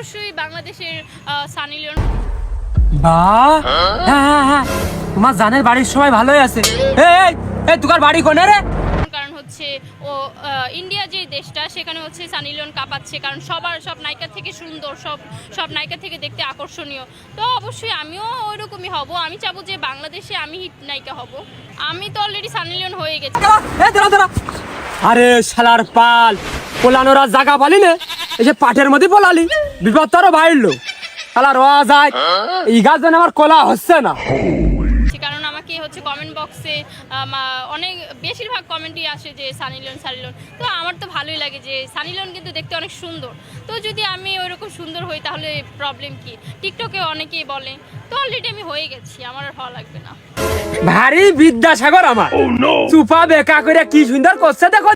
অবশ্যই বাংলাদেশের সানি লিওন। বাহ, হ্যাঁ, তোমার জানের বাড়ির সবাই ভালোই আছে। এই তোমার বাড়ি কোনে রে? কারণ হচ্ছে ও ইন্ডিয়া যে দেশটা সেখানে হচ্ছে সানি লিওন কাঁপাচ্ছে, কারণ সব নায়িকা থেকে সুন্দর, সব নায়িকা থেকে দেখতে আকর্ষণীয়। তো অবশ্যই আমিও ওইরকমই হব। আমি চাবো যে বাংলাদেশে আমি হিট নায়িকা হব। আমি তো অলরেডি সানি লিওন হয়ে গেছি। আরে শালার পাল, পোলানোরা জায়গা পালি নে, এই যে পাটের মধ্যে পোলালি, বিপদ তো আরো বাড়লো। শালা রওয়া যায়, এই গাছ যেন আমার কোলা হচ্ছে না। কারণ আমাকে হচ্ছে কমেন্ট বক্সে অনেক বেশিরভাগ কমেন্টই আসে যে সানি লিওন। তো আমার তো ভালোই লাগে যে সানি লিওন কিন্তু দেখতে অনেক সুন্দর। তো যদি আমি ওইরকম সুন্দর হই তাহলে প্রবলেম কি? টিকটকে অনেকেই বলে, তো অলরেডি আমি হয়ে গেছি, আমার আর হওয়া লাগবে না। ভারী বিদ্যাসাগর আমার, চুপা বেকা করে কি সুন্দর করছে দেখো।